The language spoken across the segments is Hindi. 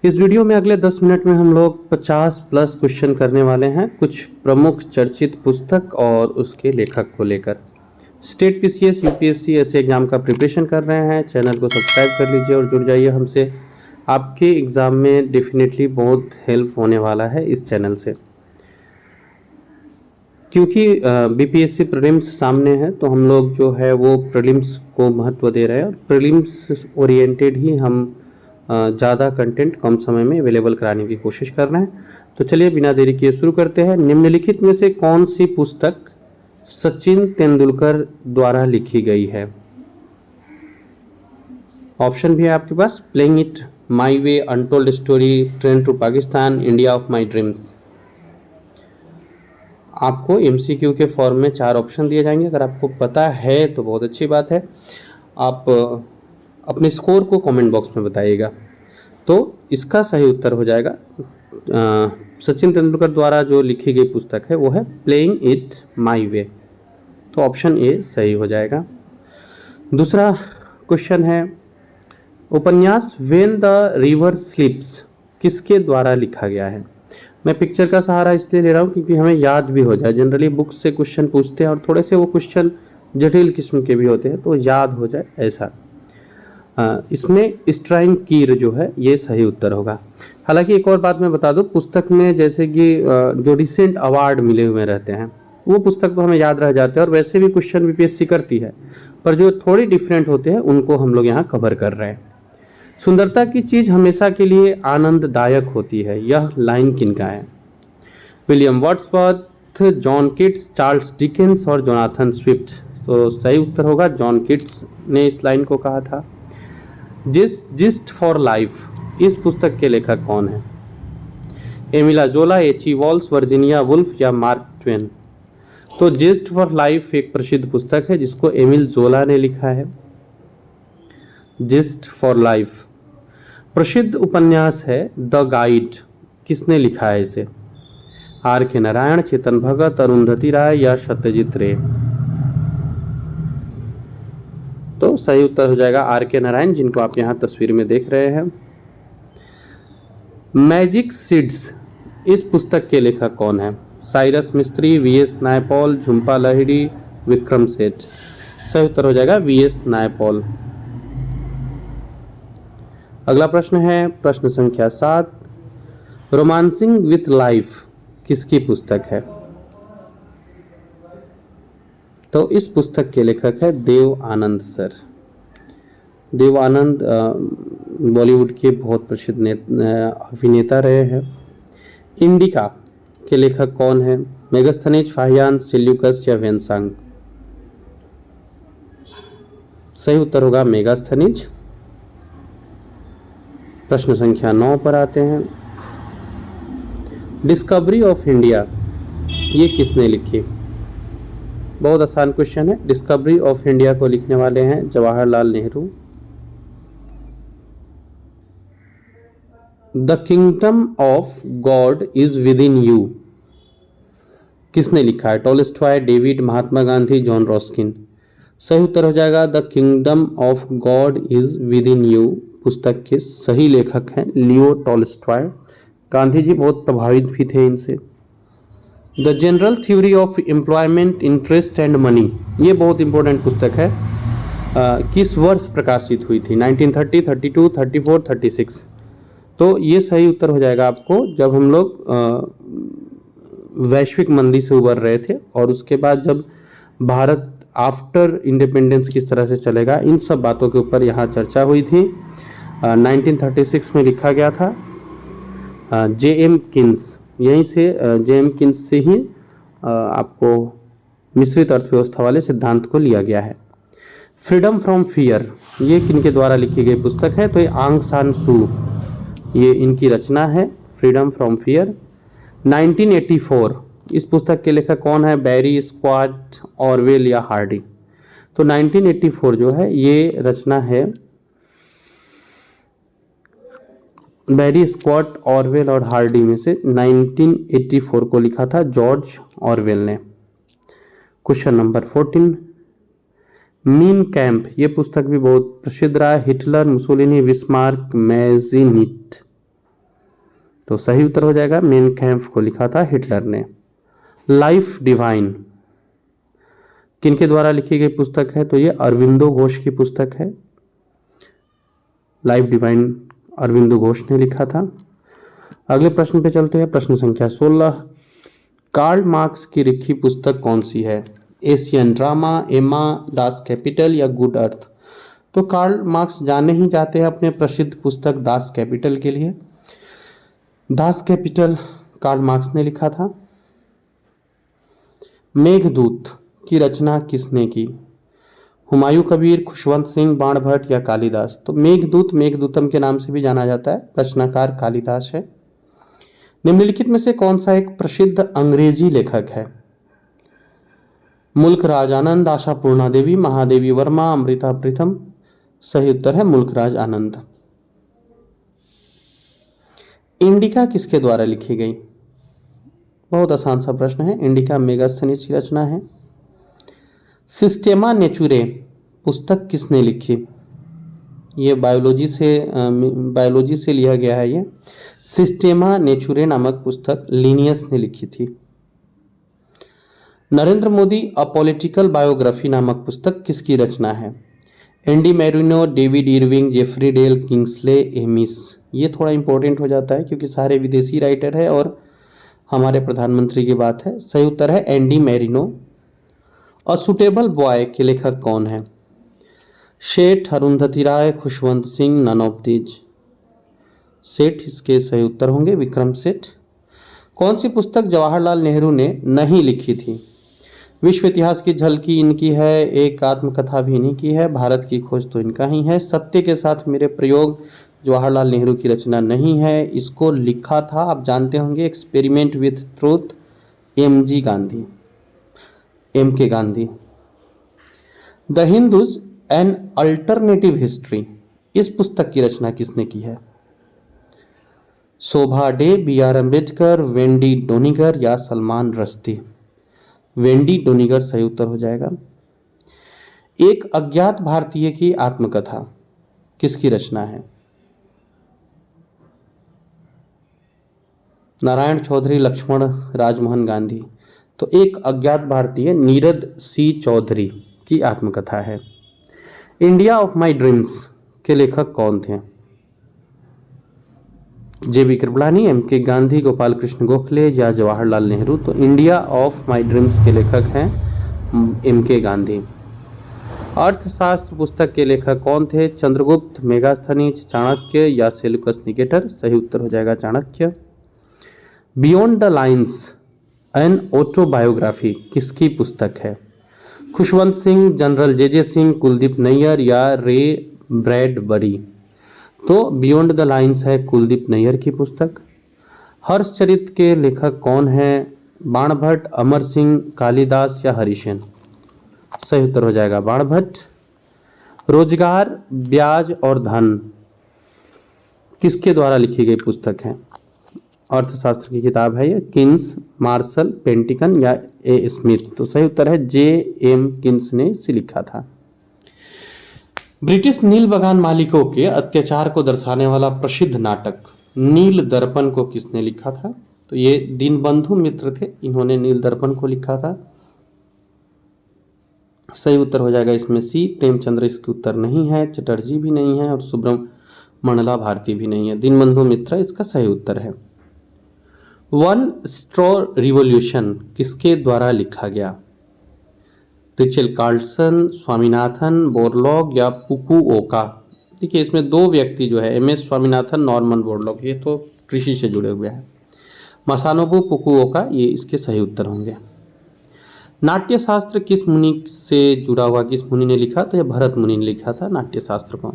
इस वीडियो में अगले 10 मिनट में हम लोग 50 प्लस क्वेश्चन करने वाले हैं कुछ प्रमुख चर्चित पुस्तक और उसके लेखक को लेकर। स्टेट पीसीएस यूपीएससी ऐसे एग्जाम का प्रिपरेशन कर रहे हैं, चैनल को सब्सक्राइब कर लीजिए और जुड़ जाइए हमसे। आपके एग्ज़ाम में डेफिनेटली बहुत हेल्प होने वाला है इस चैनल से, क्योंकि बीपीएससी प्रीलिम्स सामने है तो हम लोग जो है वो प्रीलिम्स को महत्व दे रहे हैं और प्रीलिम्स ओरिएंटेड ही हम ज़्यादा कंटेंट कम समय में अवेलेबल कराने की कोशिश कर रहे हैं। तो चलिए बिना देरी किए शुरू करते हैं। निम्नलिखित में से कौन सी पुस्तक सचिन तेंदुलकर द्वारा लिखी गई है? ऑप्शन भी है आपके पास, playing it my way, untold story, train to Pakistan, India of my dreams. आपको एमसीक्यू के फॉर्म में 4 ऑप्शन दिए जाएंगे। अगर आपको पता है तो बहुत अच्छी बात है, आप अपने स्कोर को कमेंट बॉक्स में बताइएगा। तो इसका सही उत्तर हो जाएगा सचिन तेंदुलकर द्वारा जो लिखी गई पुस्तक है वो है प्लेइंग इट माई वे। तो ऑप्शन ए सही हो जाएगा। दूसरा क्वेश्चन है, उपन्यास व्हेन द रिवर स्लीप्स किसके द्वारा लिखा गया है? मैं पिक्चर का सहारा इसलिए ले रहा हूँ क्योंकि हमें याद भी हो जाए। जनरली बुक से क्वेश्चन पूछते हैं और थोड़े से वो क्वेश्चन जटिल किस्म के भी होते हैं, तो याद हो जाए ऐसा। इसमें स्ट्राइन कीर जो है ये सही उत्तर होगा। हालांकि एक और बात मैं बता दूं, पुस्तक में जैसे कि जो रिसेंट अवार्ड मिले हुए रहते हैं वो पुस्तक तो हमें याद रह जाते हैं और वैसे भी क्वेश्चन बीपीएससी करती है, पर जो थोड़ी डिफरेंट होते हैं उनको हम लोग यहाँ कवर कर रहे हैं। सुंदरता की चीज़ हमेशा के लिए आनंददायक होती है, यह लाइन किनका है? William Wordsworth, John Keats, Charles Dickens और जोनाथन स्विफ्ट। तो सही उत्तर होगा जॉन किट्स ने इस लाइन को कहा था। जिस्ट फॉर लाइफ इस पुस्तक के लेखक कौन है? एमिला जोला, एची वॉल्स, वर्जीनिया वुल्फ या मार्क ट्वेन? तो जिस्ट फॉर लाइफ एक प्रसिद्ध पुस्तक है जिसको एमिल जोला ने लिखा है। जिस्ट फॉर लाइफ प्रसिद्ध उपन्यास है। द गाइड किसने लिखा है इसे? आर के नारायण, चेतन भगत, अरुंधति राय या सत्यजीत रे? तो सही उत्तर हो जाएगा आर के नारायण, जिनको आप यहाँ तस्वीर में देख रहे हैं। मैजिक सीड्स इस पुस्तक के लेखक कौन है? साइरस मिस्त्री, वीएस नायपॉल, झुम्पा लाहिड़ी, विक्रम सेठ? सही उत्तर हो जाएगा वीएस नायपॉल। अगला प्रश्न है प्रश्न संख्या 7, रोमांसिंग विथ लाइफ किसकी पुस्तक है? तो इस पुस्तक के लेखक है देव आनंद सर। देव आनंद बॉलीवुड के बहुत प्रसिद्ध अभिनेता रहे हैं। इंडिका के लेखक कौन है? मेगास्थनीज, फाहियान, सेल्यूकस या वेनसांग? सही उत्तर होगा मेगास्थनीज। प्रश्न संख्या 9 पर आते हैं। डिस्कवरी ऑफ इंडिया ये किसने लिखी? बहुत आसान क्वेश्चन है। डिस्कवरी ऑफ इंडिया को लिखने वाले हैं Jawaharlal Nehru. The kingdom of God is with in you किसने लिखा है? Tolstoy, David, Mahatma Gandhi, John रॉस्किन? सही उत्तर हो जाएगा the kingdom of God is with in you पुस्तक के सही लेखक हैं लियो टॉलस्टॉय। गांधी जी बहुत प्रभावित भी थे इनसे। The general theory of employment, interest and money ये बहुत इंपॉर्टेंट पुस्तक है। किस वर्ष प्रकाशित हुई थी? 1930, 32, 34, 36? तो ये सही उत्तर हो जाएगा आपको जब हम लोग वैश्विक मंदी से उबर रहे थे और उसके बाद जब भारत आफ्टर इंडिपेंडेंस किस तरह से चलेगा, इन सब बातों के ऊपर यहाँ चर्चा हुई थी। 1936 में लिखा गया था। जे.एम. किन्स, यहीं से जे.एम. किन्स से ही आपको मिश्रित अर्थव्यवस्था वाले सिद्धांत को लिया गया है। फ्रीडम फ्रॉम फियर ये किनके द्वारा लिखी गई पुस्तक है? तो ये आंग सान सू ये इनकी रचना है, फ्रीडम फ्रॉम फियर। 1984 इस पुस्तक के लेखक कौन है? बैरी, स्क्वाट, ऑरवेल या हार्डी? तो 1984 जो है ये रचना है बैरी, स्क्वाट, ऑरवेल और हार्डी में से 1984 को लिखा था जॉर्ज ऑरवेल ने। क्वेश्चन नंबर 14, मीन कैंप ये पुस्तक भी बहुत प्रसिद्ध रहा है। Hitler, Mussolini, Bismarck, Mazzini? तो सही उत्तर हो जाएगा मेन कैम्प को लिखा था हिटलर ने। लाइफ डिवाइन किनके द्वारा लिखी गई पुस्तक है? तो ये अरविंदो घोष की पुस्तक है। लाइफ डिवाइन अरविंदो घोष ने लिखा था। अगले प्रश्न पे चलते हैं, प्रश्न संख्या 16। कार्ल मार्क्स की लिखी पुस्तक कौन सी है? एशियन ड्रामा, एमा, दास कैपिटल या गुड अर्थ? तो कार्ल मार्क्स जाने ही जाते हैं अपने प्रसिद्ध पुस्तक दास कैपिटल के लिए। दास कैपिटल कार्ल मार्क्स ने लिखा था। मेघदूत की रचना किसने की? हुमायूं कबीर, खुशवंत सिंह, बाणभट्ट या कालिदास? तो मेघदूत मेघदूतम के नाम से भी जाना जाता है, रचनाकार कालिदास है। निम्नलिखित में से कौन सा एक प्रसिद्ध अंग्रेजी लेखक है? मुल्कराज आनंद, आशापूर्णा देवी, महादेवी वर्मा, अमृता प्रीतम? सही उत्तर है मुल्कराज आनंद। इंडिका किसके द्वारा लिखी गई? बहुत आसान सा प्रश्न है। इंडिका मेगास्थनीज की रचना है। सिस्टेमा नेचुरे पुस्तक किसने लिखी? ये बायोलॉजी से लिया गया है। ये सिस्टेमा नेचुरे नामक पुस्तक लिनियस ने लिखी थी। Narendra Modi a political biography नामक पुस्तक किसकी रचना है? Andy Marino, David Irving, Jeffrey Dale, Kingsley Amis? ये थोड़ा इंपॉर्टेंट हो जाता है क्योंकि सारे विदेशी राइटर है और हमारे प्रधानमंत्री की बात है। सही उत्तर है Andy Marino. A suitable boy के लेखक कौन है? Seth, Arundhati Roy, Khushwant Singh, none of these? Seth इसके सही उत्तर होंगे, विक्रम सेठ। कौन सी पुस्तक जवाहरलाल नेहरू ने नहीं लिखी थी? विश्व इतिहास की झलकी इनकी है, एक आत्मकथा भी इन्हीं की है, भारत की खोज तो इनका ही है, सत्य के साथ मेरे प्रयोग जवाहरलाल नेहरू की रचना नहीं है। इसको लिखा था, आप जानते होंगे, experiment with truth, MG. Gandhi, MK. Gandhi. The Hindus an alternative history, इस पुस्तक की रचना किसने की है? शोभा डे, बी.आर. अम्बेडकर, वेंडी डोनिगर या सलमान रश्दी? वेंडी डोनिगर सही उत्तर हो जाएगा। एक अज्ञात भारतीय की आत्मकथा किसकी रचना है? नारायण चौधरी, लक्ष्मण राजमोहन गांधी? तो एक अज्ञात भारतीय नीरद सी चौधरी की आत्मकथा है। इंडिया ऑफ माई ड्रीम्स के लेखक कौन थे? जे.बी. कृपलानी, एम.के. गांधी, गोपाल कृष्ण गोखले या जवाहरलाल नेहरू? तो इंडिया ऑफ माई ड्रीम्स के लेखक हैं एम.के. गांधी। अर्थशास्त्र पुस्तक के लेखक कौन थे? चंद्रगुप्त, मेगास्थनीज, चाणक्य या सेल्यूकस निकेटर? सही उत्तर हो जाएगा Chanakya. Beyond the lines an autobiography किसकी पुस्तक है? Khushwant Singh, general J J. सिंह, कुलदीप नैयर या रे ब्रैडबरी? तो बियॉन्ड द लाइन्स है कुलदीप नैयर की पुस्तक। हर्षचरित के लेखक कौन है? बाणभट्ट, अमर सिंह, कालिदास या हरिसेन? सही उत्तर हो जाएगा बाणभट्ट। रोजगार, ब्याज और धन किसके द्वारा लिखी गई पुस्तक है? अर्थशास्त्र की किताब है ये। किन्स, मार्शल, पेंटिकन या ए स्मिथ? तो सही उत्तर है जे.एम. किन्स ने इसे लिखा था। ब्रिटिश नील बगान मालिकों के अत्याचार को दर्शाने वाला प्रसिद्ध नाटक नील दर्पण को किसने लिखा था? तो ये दीनबंधु मित्र थे, इन्होंने नील दर्पण को लिखा था। सही उत्तर हो जाएगा इसमें सी, प्रेमचंद्र इसके उत्तर नहीं है, चटर्जी भी नहीं है और सुब्रमण्यला भारती भी नहीं है। दीनबंधु मित्र इसका सही उत्तर है। वन स्ट्रॉ रिवॉल्यूशन किसके द्वारा लिखा गया? रिचल कार्लसन, स्वामीनाथन, बोरलॉग या फुकुओका? देखिए इसमें दो व्यक्ति जो है एम.एस. स्वामीनाथन, नॉर्मन बोरलॉग, ये तो कृषि से जुड़े हुए हैं। मसानोबु फुकुओका ये इसके सही उत्तर होंगे। नाट्यशास्त्र किस मुनि से जुड़ा हुआ, किस मुनि ने लिखा? तो ये भरत मुनि ने लिखा था नाट्यशास्त्र को।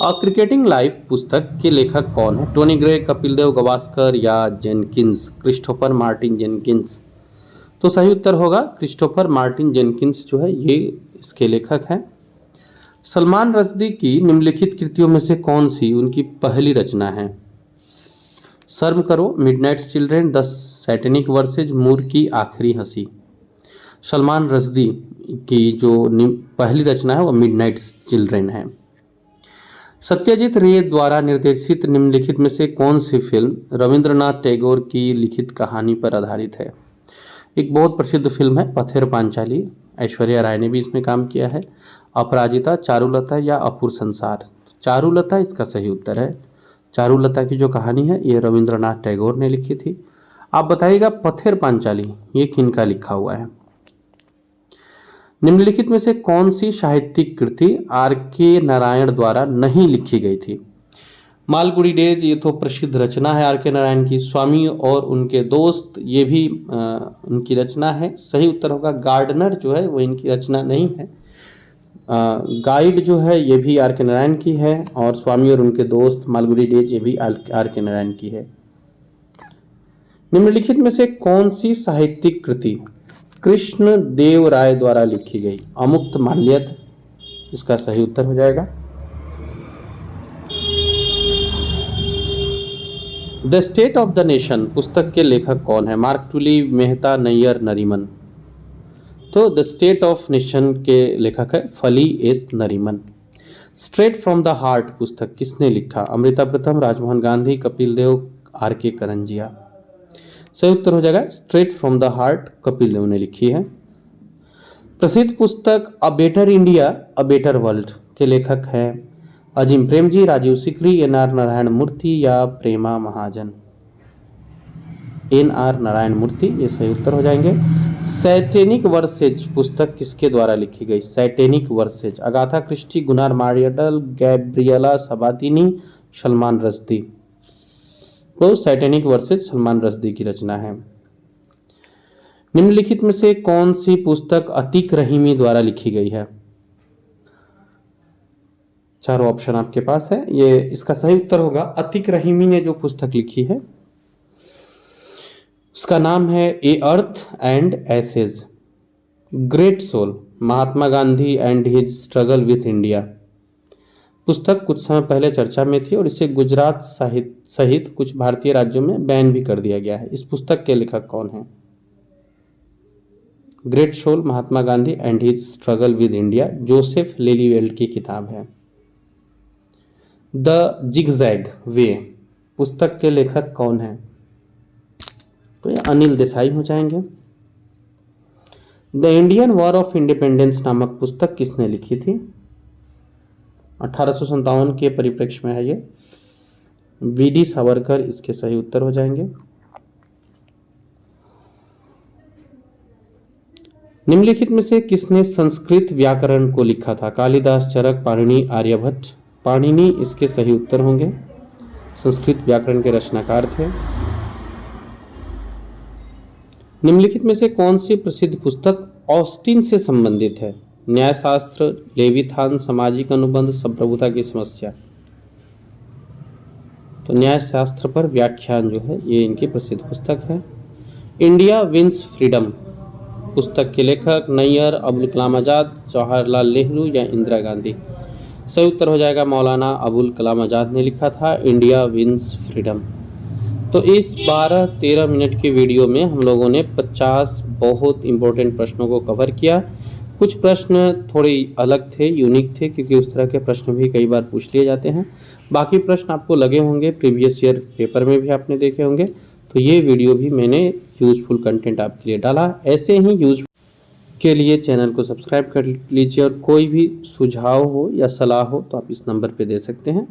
अ क्रिकेटिंग लाइफ पुस्तक के लेखक कौन है? टोनी ग्रे, कपिल देव, गवास्कर या जेनकिंस? Christopher Martin Jenkins? तो सही उत्तर होगा क्रिस्टोफर मार्टिन जेनकिंस जो है ये इसके लेखक हैं। सलमान रश्दी की निम्नलिखित कृतियों में से कौन सी उनकी पहली रचना है? शर्म करो, midnight children, the satanic verses, Moor की आखिरी हंसी? सलमान रश्दी की जो पहली रचना है वो मिडनाइट चिल्ड्रेन है। सत्यजीत रे द्वारा निर्देशित निम्नलिखित में से कौन सी फिल्म रविंद्रनाथ टैगोर की लिखित कहानी पर आधारित है? एक बहुत प्रसिद्ध फिल्म है पथेर पांचाली। ऐश्वर्या राय ने भी इसमें काम किया है। अपराजिता, चारुलता या अपूर संसार? चारुलता इसका सही उत्तर है। चारुलता की जो कहानी है ये रविंद्रनाथ टैगोर ने लिखी थी। आप बताइएगा पथेर पांचाली ये किनका लिखा हुआ है? निम्नलिखित में से कौन सी साहित्यिक कृति आर के नारायण द्वारा नहीं लिखी गई थी? मालगुडी डेज ये तो प्रसिद्ध रचना है आर के नारायण की। स्वामी और उनके दोस्त ये भी उनकी रचना है। सही उत्तर होगा गार्डनर जो है वो इनकी रचना नहीं है। गाइड जो है ये भी आर के नारायण की है और स्वामी और उनके दोस्त मालगुडी डेज ये भी आर के नारायण की है। निम्नलिखित में से कौन सी साहित्यिक कृति कृष्ण देव राय द्वारा लिखी गई? अमुक्त माल्यद इसका सही उत्तर हो जाएगा। The state of the nation पुस्तक के लेखक कौन है? Mark Tully, Mehta, Nayar, Nariman? तो द स्टेट ऑफ नेशन के लेखक है Fali S Nariman. Straight from the heart पुस्तक किसने लिखा? Amrita Pritam, Rajmohan Gandhi, Kapil Dev, R K Karanjia? सही उत्तर हो जाएगा straight from the heart, Kapil Dev ने लिखी है। प्रसिद्ध पुस्तक a better India a better world के लेखक हैं अजीम प्रेमजी, राजीव सिकरी, एन.आर. नारायण मूर्ति या प्रेमा महाजन? एन.आर. नारायण मूर्ति ये सही उत्तर हो जाएंगे। सैटेनिक वर्सेज पुस्तक किसके द्वारा लिखी गई? Satanic verses Agatha Christie, Gunnar Myrdal, Gabriela Sabatini, Salman Rushdie? तो सैटेनिक वर्सेज सलमान रश्दी की रचना है। निम्नलिखित में से कौन सी पुस्तक अतीक रहीमी द्वारा लिखी गई है? चारों ऑप्शन आपके पास है। ये इसका सही उत्तर होगा अतीक रहीमी ने जो पुस्तक लिखी है उसका नाम है a earth and ashes, great soul, Mahatma Gandhi and his struggle with India. पुस्तक कुछ समय पहले चर्चा में थी और इसे गुजरात सहित कुछ भारतीय राज्यों में बैन भी कर दिया गया है। इस पुस्तक के लेखक कौन हैं? Great soul, Mahatma Gandhi and his struggle with India Joseph Lelyveld की किताब है। द जिगजैग वे पुस्तक के लेखक कौन हैं? तो ये अनिल देसाई हो जाएंगे। The Indian war of independence नामक पुस्तक किसने लिखी थी? 1857 के परिप्रेक्ष्य में है ये। वी.डी. सावरकर इसके सही उत्तर हो जाएंगे। निम्नलिखित में से किसने संस्कृत व्याकरण को लिखा था? कालिदास, चरक, पाणिनि, आर्यभट्ट? पाणिनि इसके सही उत्तर होंगे। संस्कृत व्याकरण के रचनाकार थे। निम्नलिखित में से कौन सी प्रसिद्ध पुस्तक ऑस्टिन से संबंधित है? न्यायशास्त्र, लेविथान, सामाजिक अनुबंध, संप्रभुता की समस्या? तो न्यायशास्त्र पर व्याख्यान जो है ये इनकी प्रसिद्ध पुस्तक है। इंडिया विंस फ्रीडम पुस्तक के लेखक नैयर, अबुल कलाम आजाद, जवाहरलाल नेहरू या इंदिरा गांधी? सही उत्तर हो जाएगा मौलाना अबुल कलाम आजाद ने लिखा था इंडिया विंस फ्रीडम। तो इस 12-13 मिनट के वीडियो में हम लोगों ने 50 बहुत इंपॉर्टेंट प्रश्नों को कवर किया। कुछ प्रश्न थोड़े अलग थे, यूनिक थे, क्योंकि उस तरह के प्रश्न भी कई बार पूछ लिए जाते हैं। बाकी प्रश्न आपको लगे होंगे प्रीवियस ईयर पेपर में भी आपने देखे होंगे। तो ये वीडियो भी मैंने यूजफुल कंटेंट आपके लिए डाला। ऐसे ही यूज के लिए चैनल को सब्सक्राइब कर लीजिए और कोई भी सुझाव हो या सलाह हो तो आप इस नंबर पे दे सकते हैं।